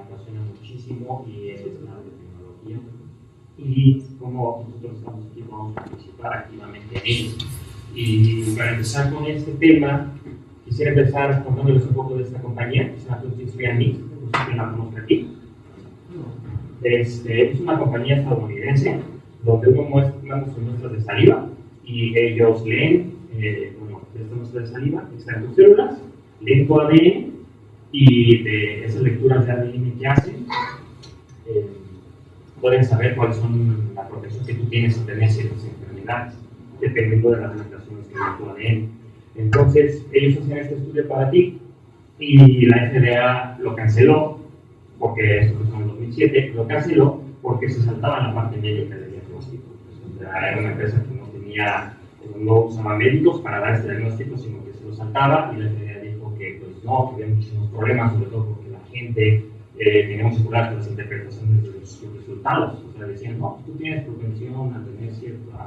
apasiona muchísimo y es la de tecnología. Y como nosotros estamos aquí, vamos a participar activamente en ello. Y para empezar con este tema, quisiera empezar contándoles un poco de esta compañía, que se llama 23andMe, no sé quién la conozca aquí. Es una compañía estadounidense donde uno muestra sus muestras de saliva y ellos leen, esta muestra de saliva, extraen tus células, leen tu ADN y de esas lecturas de ADN que hacen, pueden saber cuáles son la protección que tú tienes a tener ciertas enfermedades, dependiendo de las limitaciones que tiene tu ADN. Entonces, ellos hacen este estudio para ti y la FDA lo canceló, porque esto fue en el 2007, lo canceló porque se saltaba la parte médica del diagnóstico. Era una empresa que no usaba médicos para dar este diagnóstico, sino que se lo saltaba y la FDA dijo que pues no, que había muchísimos problemas, sobre todo porque la gente teníamos problemas con las interpretaciones de los resultados. O sea, decían, no, tú tienes propensión a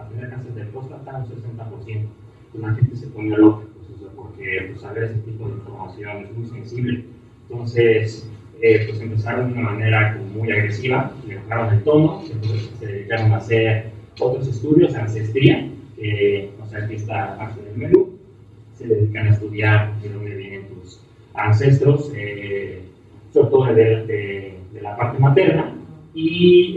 tener cáncer de próstata un 60%. Pues la gente se pone loca, pues, o sea, porque pues, saber ese tipo de información es muy sensible. Entonces, pues empezaron de una manera como muy agresiva, le bajaron el tono, entonces se dedicaron a hacer otros estudios, ancestría, o sea, aquí está la parte del menú, se dedican a estudiar de dónde vienen tus ancestros, sobre todo de la parte materna, y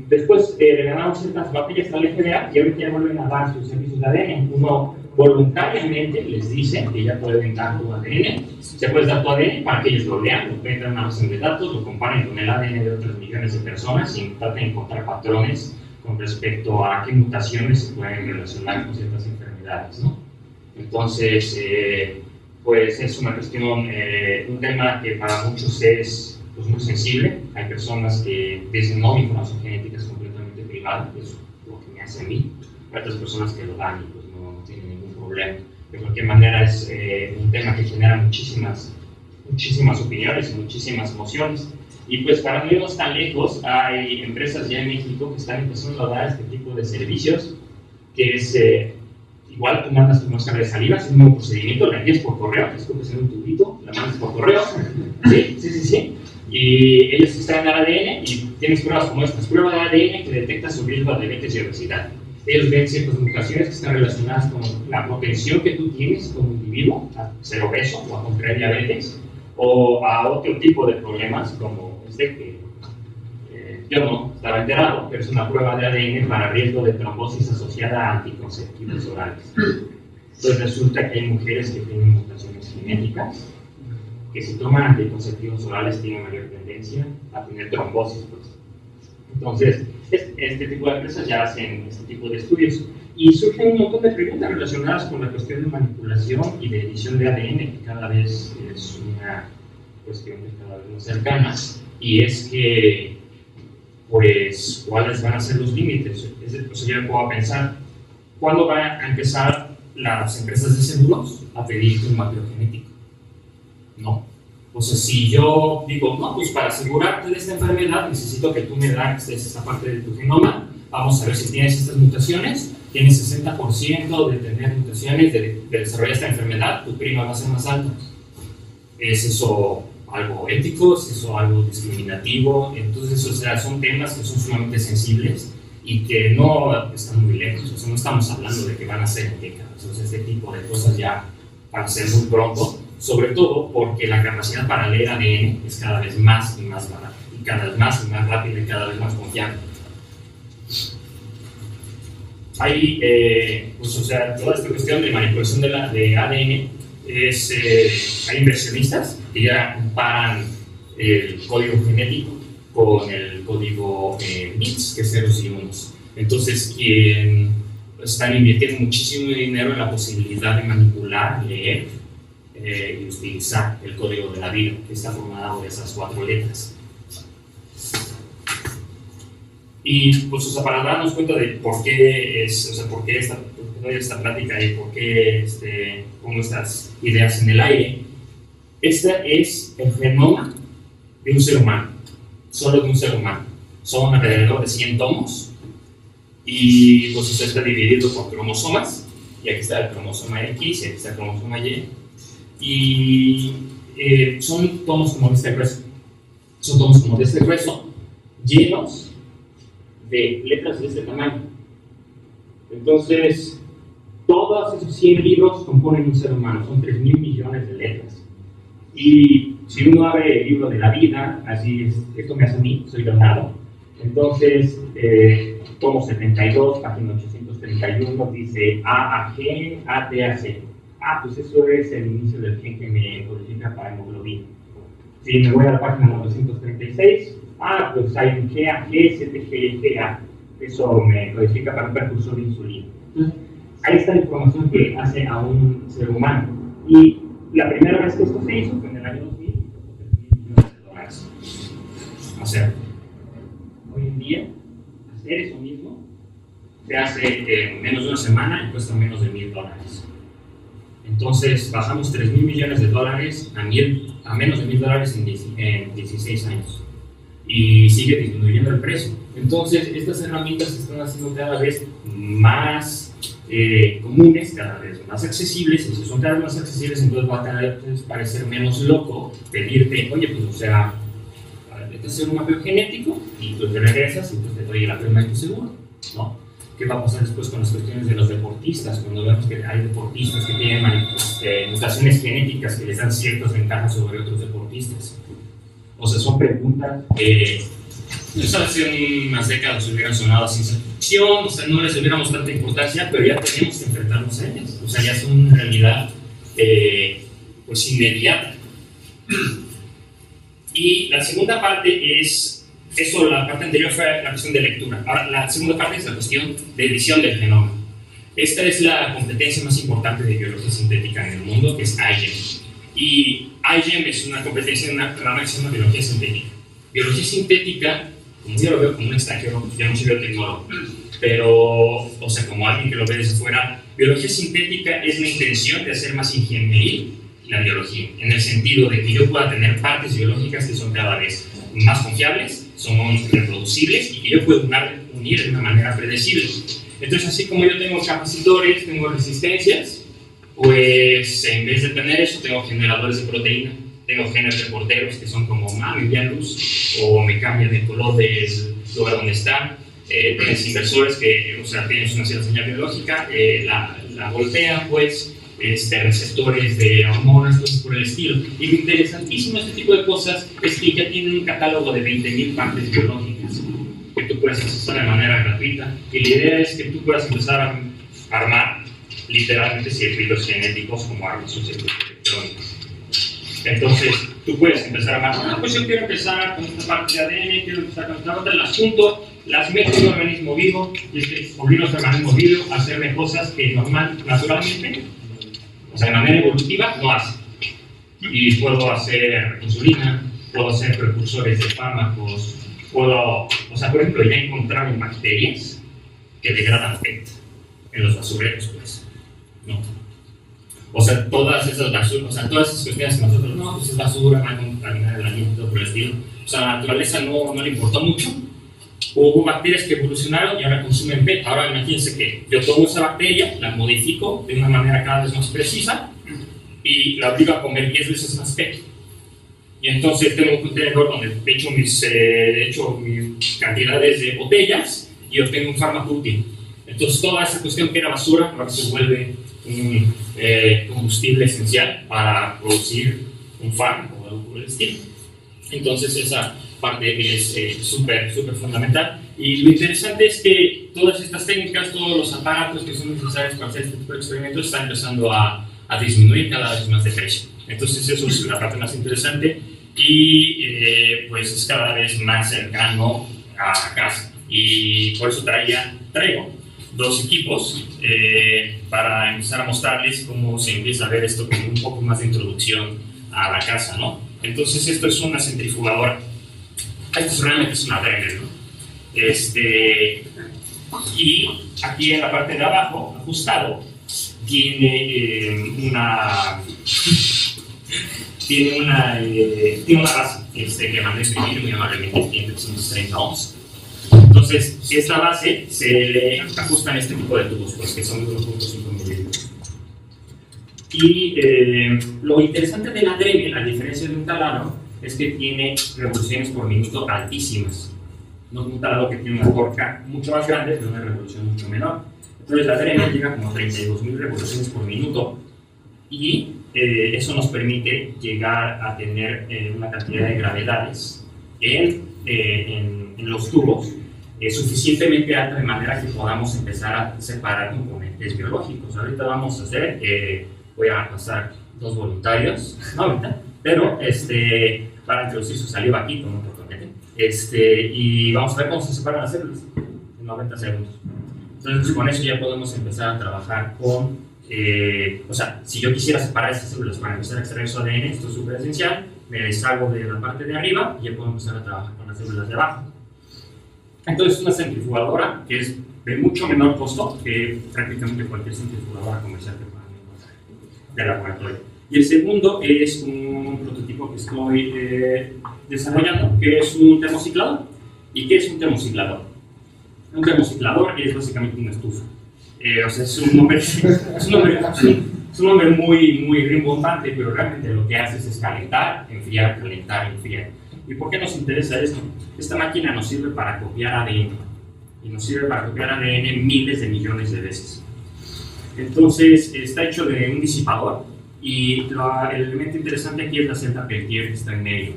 después le ganaron ciertas batallas a la FDA y ahorita ya vuelven a dar sus servicios de ADN. Uno voluntariamente les dice que ya pueden dar tu ADN, ya puedes dar tu ADN para que ellos lo lean, lo metan en una base de datos, lo comparen con el ADN de otras millones de personas y traten de encontrar patrones con respecto a qué mutaciones se pueden relacionar con ciertas enfermedades, ¿no? Entonces, pues es una cuestión, un tema que para muchos es pues, muy sensible. Hay personas que dicen, no, mi información genética es completamente privada, es lo que me hace a mí. Hay otras personas que lo dan y pues no tienen ningún problema. De cualquier manera es un tema que genera muchísimas opiniones y muchísimas emociones. Y pues para no irnos tan lejos, hay empresas ya en México que están empezando a dar este tipo de servicios, que es igual tú mandas tu muestra de saliva, es un nuevo procedimiento, la envías por correo, es como en un tubito, la mandas por correo, sí, y ellos extraen el ADN y tienes pruebas como estas, prueba de ADN que detecta su riesgo de diabetes y obesidad. Ellos ven ciertas mutaciones que están relacionadas con la propensión que tú tienes como individuo a ser obeso o a contraer diabetes o a otro tipo de problemas como que yo no estaba enterado, pero es una prueba de ADN para riesgo de trombosis asociada a anticonceptivos orales. Entonces resulta que hay mujeres que tienen mutaciones genéticas que si toman anticonceptivos orales tienen mayor tendencia a tener trombosis. Pues. Entonces, este tipo de empresas ya hacen este tipo de estudios y surgen un montón de preguntas relacionadas con la cuestión de manipulación y de edición de ADN, que cada vez es una cuestión que cada vez más cercana, y es que, pues, ¿cuáles van a ser los límites? Pues yo me puedo pensar, ¿cuándo van a empezar las empresas de seguros a pedir un mapeo genético? No. O sea, si yo digo, no, pues para asegurarte de esta enfermedad necesito que tú me das esta parte de tu genoma, vamos a ver si tienes estas mutaciones, tienes 60% de tener mutaciones, de desarrollar esta enfermedad, tu prima va a ser más alta. ¿Es eso algo ético? ¿Es eso algo discriminativo? Entonces, o sea, son temas que son sumamente sensibles y que no están muy lejos. O sea, no estamos hablando de que van a ser en décadas. O sea, este tipo de cosas ya van a ser muy pronto, sobre todo porque la capacidad para leer ADN es cada vez más y más barata, y cada vez más y más rápida y cada vez más confiable. Hay, pues, o sea, toda esta cuestión de manipulación de ADN hay inversionistas que ya comparan el código genético con el código bits, que es ceros y unos. Entonces, están invirtiendo muchísimo dinero en la posibilidad de manipular, leer y utilizar el código de la vida, que está formado de esas 4 letras. Y pues, o sea, para darnos cuenta de por qué por qué esta plática y por qué pongo estas ideas en el aire. Este es el genoma de un ser humano, solo de un ser humano. Son alrededor de 100 tomos y pues eso está dividido por cromosomas, y aquí está el cromosoma X y aquí está el cromosoma Y, y son tomos como este grueso. son tomos como de este grueso, llenos de letras de este tamaño. Entonces, todos esos 100 libros componen un ser humano, son 3.000 millones de letras. Y si uno abre el libro de la vida, así es, esto me hace a mí, soy Leonardo. Entonces, tomo 72, página 831, dice A a G, A, T, A, C. Ah, pues eso es el inicio del gen que me codifica para hemoglobina. Si me voy a la página 936, pues hay un G, A, G, 7G, G, A. Eso me codifica para un precursor de insulina. Entonces, ahí está la información que hace a un ser humano. Y la primera vez que esto se hizo fue en el año 2000 y costó $3.000 millones. O sea, hoy en día, hacer eso mismo se hace en menos de una semana y cuesta menos de $1.000. Entonces, bajamos $3.000 millones a menos de $1.000 en 16 años. Y sigue disminuyendo el precio. Entonces, estas herramientas se están haciendo cada vez más comunes, cada vez más accesibles, y si son cada vez más accesibles, entonces va a cada vez parecer menos loco pedirte, oye, pues, o sea, vete a hacer un mapeo genético, y tú te regresas, y pues te doy la firma de tu seguro, ¿no? ¿Qué va a pasar después con las cuestiones de los deportistas? Cuando vemos que hay deportistas que tienen mutaciones genéticas que les dan ciertas ventajas sobre otros deportistas. O sea, son preguntas que hace unas décadas hubieran sonado a ciencia ficción, o sea, no les hubiéramos tanta importancia, pero ya tenemos que enfrentarnos a ellas. O sea, ya son una realidad pues inmediata. Y la segunda parte es, eso, la parte anterior fue la cuestión de lectura. Ahora, la segunda parte es la cuestión de edición del genoma. Esta es la competencia más importante de biología sintética en el mundo, que es iGEM. Y iGEM es una competencia en una rama que se llama biología sintética. Biología sintética, como yo lo veo como un extranjero, pues ya no soy biotecnólogo, pero, o sea, como alguien que lo ve desde fuera, biología sintética es la intención de hacer más ingeniería la biología, en el sentido de que yo pueda tener partes biológicas que son cada vez más confiables, son reproducibles y que yo puedo unir de una manera predecible. Entonces, así como yo tengo capacitores, tengo resistencias, pues en vez de tener eso, tengo generadores de proteína, tengo genes reporteros que son como, me envían luz o me cambian el color del lugar donde están. Tienes inversores que, o sea, tienes una cierta señal biológica, la voltean, pues, receptores de hormonas, cosas por el estilo. Y lo interesantísimo de este tipo de cosas es que ya tienen un catálogo de 20.000 partes biológicas que tú puedes accesar de manera gratuita. Y la idea es que tú puedas empezar a armar literalmente circuitos genéticos como armas o circuitos electrónicos. Entonces, tú puedes empezar a armar, pues yo quiero empezar con esta parte de ADN, quiero empezar con esta otra, las junto, las meto en un organismo vivo, y es que obligo a este organismo vivo a hacerme cosas que naturalmente, o sea, de manera evolutiva, no hace. Y puedo hacer insulina, puedo hacer precursores de fármacos, o sea, por ejemplo, ya encontraron bacterias que degradan PET en los basureros, pues, ¿no? O sea, todas esas basuras, o sea, todas esas cuestiones que nosotros, no, pues es basura, va a contaminar el ambiente, todo por el estilo. O sea, a la naturaleza no le importó mucho. Hubo bacterias que evolucionaron y ahora consumen PET. Ahora imagínense que yo tomo esa bacteria, la modifico de una manera cada vez más precisa y la obligo a comer 10 veces más PET. Y entonces tengo un contenedor donde echo mis cantidades de botellas y obtengo un fármaco útil. Entonces toda esa cuestión que era basura ahora se vuelve un combustible esencial para producir un fármaco o algo por el estilo. Entonces esa parte es súper fundamental. Y lo interesante es que todas estas técnicas, todos los aparatos que son necesarios para hacer este tipo de experimentos están empezando a disminuir cada vez más de precio. Entonces eso es la parte más interesante y pues es cada vez más cercano a casa. Y por eso traigo dos equipos para empezar a mostrarles cómo se empieza a ver esto como un poco más de introducción a la casa, ¿no? Entonces esto es una centrifugadora. Esto realmente es una Dremel, ¿no? Y aquí en la parte de abajo, ajustado, tiene una base que mandé a imprimir muy amablemente, tiene 330 ohms. Entonces, esta base se le ajustan este tipo de tubos, pues, que son 1.5 mililitros. Y lo interesante de la Dremel, a diferencia de un taladro, es que tiene revoluciones por minuto altísimas. No es un taladro que tiene una torca mucho más grande, pero una revolución mucho menor. Entonces la DRM llega como a 32.000 revoluciones por minuto y eso nos permite llegar a tener una cantidad de gravedades en los tubos suficientemente alta de manera que podamos empezar a separar componentes biológicos. Ahorita vamos a hacer, voy a pasar 2 voluntarios, no ahorita, pero para introducir su saliva aquí con otro componente, y vamos a ver cómo se separan las células en 90 segundos. Entonces con eso ya podemos empezar a trabajar con, o sea, si yo quisiera separar esas células para empezar a extraer su ADN, esto es súper esencial, me deshago de la parte de arriba y ya puedo empezar a trabajar con las células de abajo. Entonces una centrifugadora que es de mucho menor costo que prácticamente cualquier centrifugadora comercial que puedan encontrar de laboratorio. Y el segundo es un prototipo que estoy desarrollando, que es un termociclador. ¿Y qué es un termociclador? Un termociclador es básicamente una estufa. O sea, es un nombre muy rimbombante, pero realmente lo que hace es calentar, enfriar, calentar, enfriar. ¿Y por qué nos interesa esto? Esta máquina nos sirve para copiar ADN. Y nos sirve para copiar ADN miles de millones de veces. Entonces, está hecho de un disipador. Y el elemento interesante aquí es la celda Peltier que está en medio.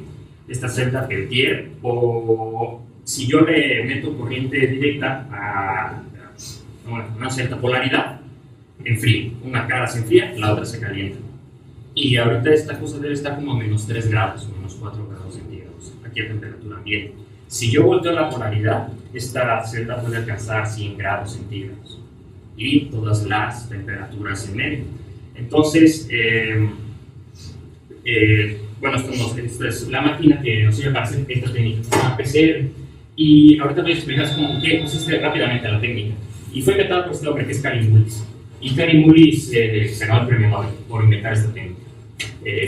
Esta celda Peltier, o si yo le meto corriente directa a una cierta polaridad, enfría. Una cara se enfría, la otra se calienta. Y ahorita esta cosa debe estar como a menos 3 grados, menos 4 grados centígrados, aquí a temperatura ambiente. Si yo volteo la polaridad, esta celda puede alcanzar 100 grados centígrados. Y todas las temperaturas en medio. Entonces, bueno, esta es la máquina que nos sirve para hacer esta técnica, una PCR. Y ahorita voy a explicar cómo que consiste rápidamente la técnica. Y fue inventada por este hombre que es Karim Mullis. Y Karim Mullis se ganó el premio Nobel por inventar esta técnica.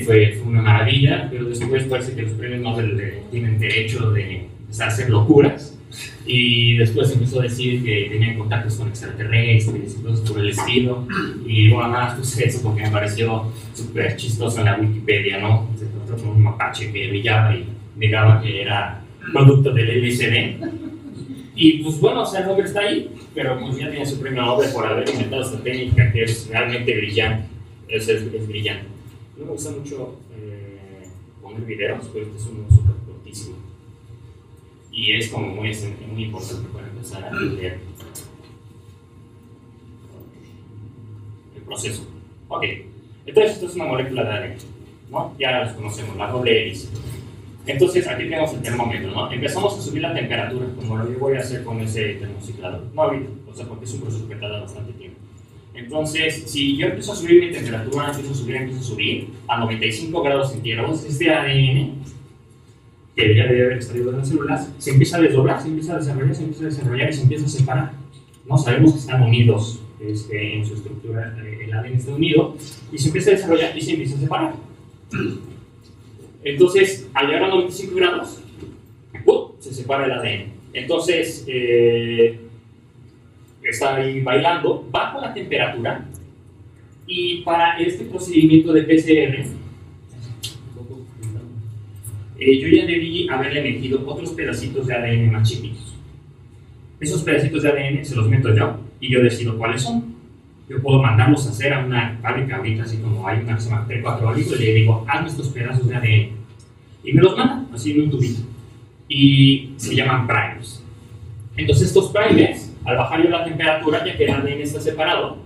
Fue una maravilla, pero después parece que los premios Nobel tienen derecho de empezar a hacer locuras. Y después empezó a decir que tenían contactos con extraterrestres y cosas por el estilo. Y bueno, nada más puse eso porque me pareció súper chistoso en la Wikipedia, ¿no? Se encontró con un mapache que brillaba y negaba que era producto del LSD. Y pues bueno, o sea, el nombre está ahí, pero pues ya tiene su premio Nobel por haber inventado esta técnica que es realmente brillante. Es brillante. No me gusta mucho poner videos, pero este es uno súper cortísimo. Y es como muy importante para empezar a entender el proceso. Ok, entonces esto es una molécula de ADN, ¿no? Ya los conocemos, la doble hélice. Entonces aquí tenemos el termómetro, ¿no? Empezamos a subir la temperatura, como lo que voy a hacer con ese termociclador. No ahorita, o sea, porque es un proceso que tarda bastante tiempo. Entonces, si yo empiezo a subir mi temperatura, empiezo a subir a 95 grados centígrados, este ADN, que ya debe haber extraído de las células, se empieza a desdoblar, se empieza a desarrollar y se empieza a separar. ¿No? Sabemos que están unidos en su estructura, el ADN está unido, y se empieza a desarrollar y se empieza a separar. Entonces, al llegar a 95 grados, se separa el ADN. Entonces, está ahí bailando bajo la temperatura, y para este procedimiento de PCR, yo ya debí haberle metido otros pedacitos de ADN más chiquitos. Esos pedacitos de ADN se los meto yo y yo decido cuáles son. Yo puedo mandarlos a hacer a una fábrica ahorita, así como hay una que se llama T4 Olivo, y le digo, hazme estos pedazos de ADN. Y me los manda, así en un tubito. Y se llaman primers. Entonces estos primers, al bajar yo la temperatura, ya que el ADN está separado,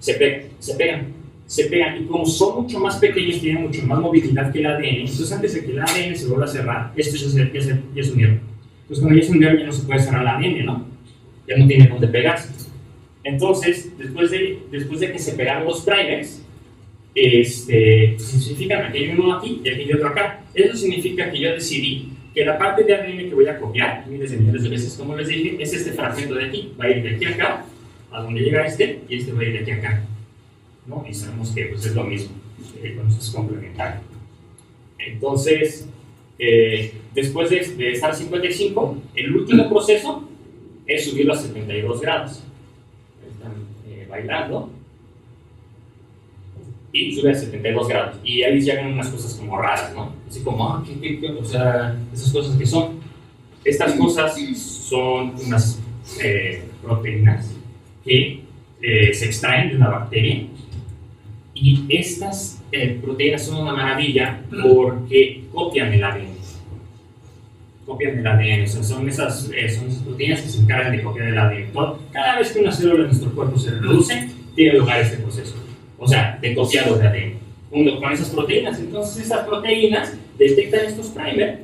se pegan. Y como son mucho más pequeños, tienen mucho más movilidad que el ADN, entonces antes de que el ADN se vuelva a cerrar, esto ya se unieron. Entonces cuando ya se unieron ya no se puede cerrar el ADN, ¿no? Ya no tiene dónde pegarse. Entonces, después de que se pegaron los primers, significa que hay uno aquí y aquí hay otro acá. Eso significa que yo decidí que la parte de ADN que voy a copiar, miles de millones de veces, como les dije, es este fragmento de aquí. Va a ir de aquí a acá, a donde llega y este va a ir de aquí a acá. ¿No? Y sabemos que pues, es lo mismo, con eso es complementario. Entonces, después de estar a 55, el último proceso es subirlo a 72 grados. Están bailando. y sube a 72 grados. Y ahí llegan unas cosas como raras, ¿no? Así como, o sea, esas cosas que son. Estas cosas son unas proteínas que se extraen de una bacteria. Y estas proteínas son una maravilla porque copian el ADN. Copian el ADN, o sea, son esas proteínas que se encargan de copiar el ADN. Cada vez que una célula de nuestro cuerpo se reproduce, tiene lugar este proceso. O sea, de copiado de ADN. Junto con esas proteínas. Entonces, estas proteínas detectan estos primers,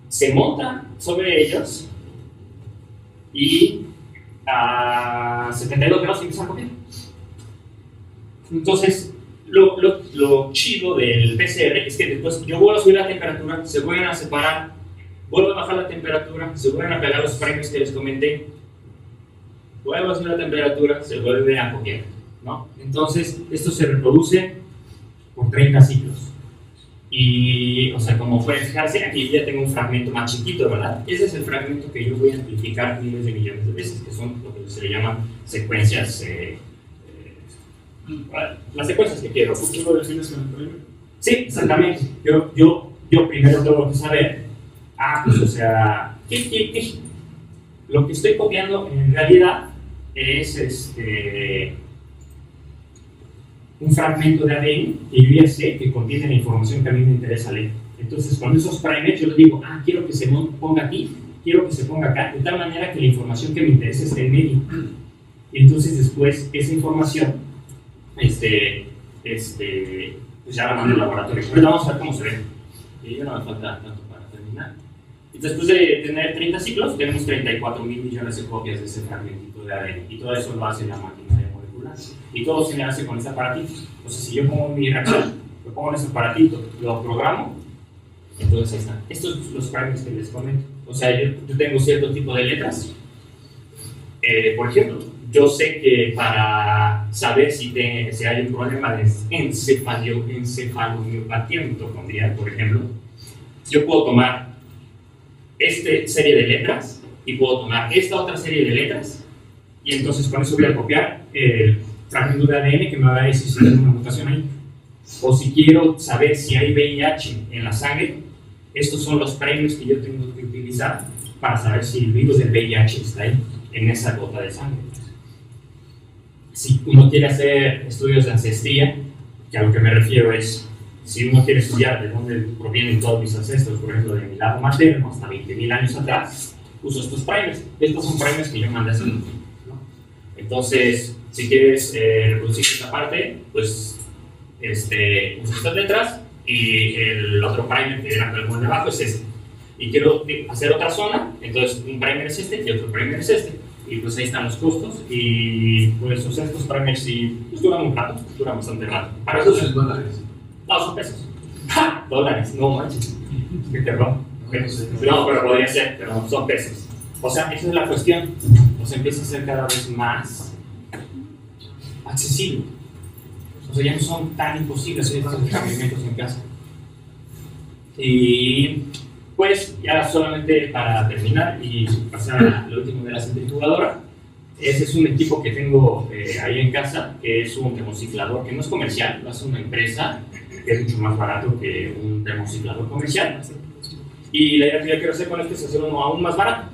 se montan sobre ellos y a 72 grados empiezan a copiar. Entonces, lo chido del PCR es que después yo vuelvo a subir la temperatura, se vuelven a separar, vuelvo a bajar la temperatura, se vuelven a pegar los primers que les comenté, vuelvo a subir la temperatura, se vuelve a copiar, ¿no? Entonces, esto se reproduce por 30 ciclos. Y, o sea, como pueden fijarse, aquí ya tengo un fragmento más chiquito, ¿verdad? Ese es el fragmento que yo voy a amplificar miles de millones de veces, que son lo que se le llaman secuencias. Las secuencias que quiero. ¿Tú lo defines con el primer? Sí, exactamente. Yo primero tengo que saber, pues, o sea, lo que estoy copiando en realidad es un fragmento de ADN que yo ya sé que contiene la información que a mí me interesa leer. Entonces, con esos primers yo le digo, quiero que se ponga aquí, quiero que se ponga acá, de tal manera que la información que me interesa esté en medio. Y entonces después esa información, pues ya la mando al laboratorio. Ahorita vamos a ver cómo se ve. Y ya no me falta tanto para terminar. Y después de tener 30 ciclos, tenemos 34.000 millones de copias de ese fragmentito de ADN. Y todo eso lo hace la maquinaria molecular. Y todo se me hace con este aparatito. Entonces, si yo pongo mi reacción, lo pongo en ese aparatito, lo programo, entonces ahí están. Estos son los primers que les comento. O sea, yo tengo cierto tipo de letras. Por ejemplo, yo sé que para saber si hay un problema de encefalomiopatía mitocondrial, por ejemplo, yo puedo tomar esta serie de letras y puedo tomar esta otra serie de letras y entonces con eso voy a copiar el fragmento de ADN que me va a decir si hay una mutación ahí. O si quiero saber si hay VIH en la sangre, estos son los primers que yo tengo que utilizar para saber si el virus del VIH está ahí, en esa gota de sangre. Si uno quiere hacer estudios de ancestría, que a lo que me refiero es, si uno quiere estudiar de dónde provienen todos mis ancestros, por ejemplo, de mi lado materno, hasta 20.000 años atrás, uso estos primers. Estos son primers que yo mandé a hacer, ¿no? Entonces, si quieres reproducir esta parte, pues uso estas letras y el otro primer que era el de abajo es este. Y quiero hacer otra zona, entonces un primer es este y otro primer es este. Y pues ahí están los costos y pues o sea, estos primers sí pues, duran un rato, duran bastante rato. ¿Para eso son dólares? No, son pesos. ¡Ja! Dólares, no manches. Qué terror. No, pero podría ser, pero son pesos. O sea, esa es la cuestión. O sea, empieza a ser cada vez más accesible. O sea, ya no son tan imposibles hacer estos experimentos en casa. Y pues ya solamente para terminar y pasar a lo último de la centrifugadora, ese es un equipo que tengo ahí en casa, que es un termociclador que no es comercial, lo hace una empresa que es mucho más barato que un termociclador comercial. Y la idea que yo quiero hacer con esto es hacer uno aún más barato.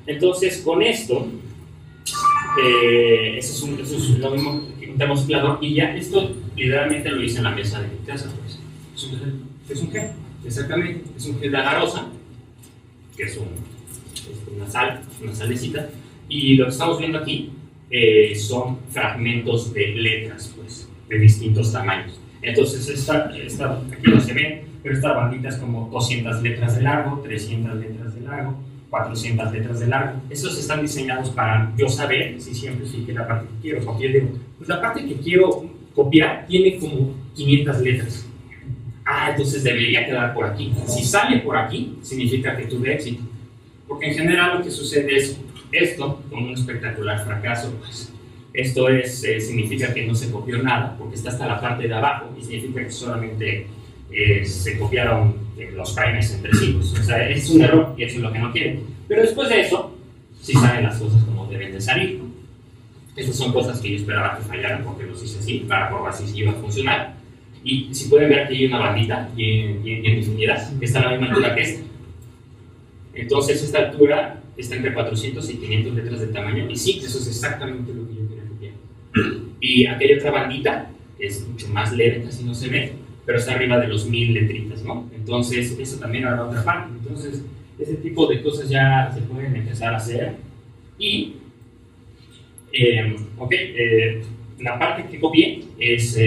Entonces, con esto, eso es lo mismo que un termociclador, y ya esto literalmente lo hice en la mesa de mi casa. Pues. Es un gel, exactamente, es un gel de agarosa, que es una salecita, y lo que estamos viendo aquí son fragmentos de letras, pues, de distintos tamaños. Entonces, aquí no se ven, pero esta bandita es como 200 letras de largo, 300 letras de largo, 400 letras de largo. Estos están diseñados para yo saber si siempre sí que la parte que quiero copiar. Digo, pues la parte que quiero copiar tiene como 500 letras. Entonces debería quedar por aquí. Si sale por aquí, significa que tuve éxito. Porque en general lo que sucede es esto, como un espectacular fracaso, pues esto significa que no se copió nada, porque está hasta la parte de abajo y significa que solamente se copiaron los primers entre sí. Pues, o sea, es un error y eso es lo que no quieren. Pero después de eso, sí salen las cosas como deben de salir. Estas son cosas que yo esperaba que fallaran porque los hice así, para probar si iba a funcionar. Y si pueden ver que hay una bandita bien definida, que está a la misma altura que esta. Entonces, esta altura está entre 400 y 500 letras de tamaño, y sí, eso es exactamente lo que yo quería copiar. Y aquella otra bandita, que es mucho más leve, casi no se ve, pero está arriba de los 1000 letritas, ¿no? Entonces, eso también era otra parte. Entonces, ese tipo de cosas ya se pueden empezar a hacer. Y, la parte que copié es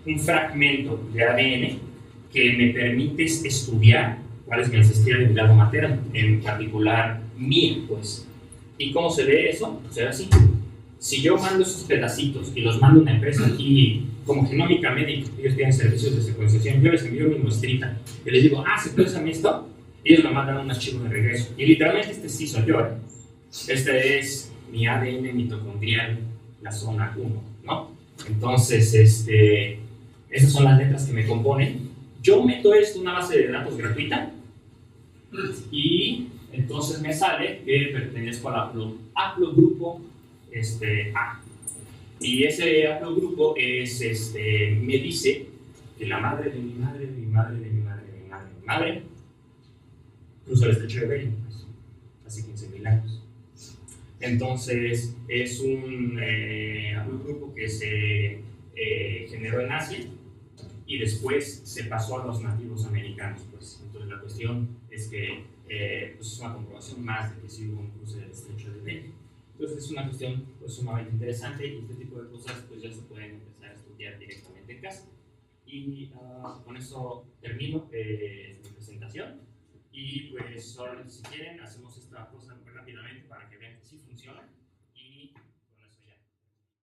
un fragmento de ADN que me permite estudiar cuál es mi ancestría de mi lado materno, en particular mía, pues. ¿Y cómo se ve eso? Se ve así. Si yo mando esos pedacitos y los mando a una empresa aquí, como Genómica Médica, ellos tienen servicios de secuenciación, yo les envío mi muestrita y les digo, secuénciame esto, ellos me mandan un archivo de regreso. Y literalmente este sí soy yo, ¿eh? Este es mi ADN mitocondrial, la zona 1, ¿no? Entonces, esas son las letras que me componen. Yo meto esto en una base de datos gratuita y entonces me sale que pertenezco al haplogrupo A. Y ese haplogrupo es, me dice que la madre de mi madre, de mi madre, de mi madre, de mi madre, de mi madre, cruzó el estrecho de Bering, pues, hace 15.000 años. Entonces, es un haplogrupo que se generó en Asia y después se pasó a los nativos americanos, pues. Entonces, la cuestión es que pues es una comprobación más de que sí hubo un cruce del estrecho de Bering. Entonces, es una cuestión pues, sumamente interesante y este tipo de cosas pues, ya se pueden empezar a estudiar directamente en casa. Y con eso termino mi presentación. Y pues, solamente si quieren, hacemos esta cosa muy rápidamente para que vean que sí funciona.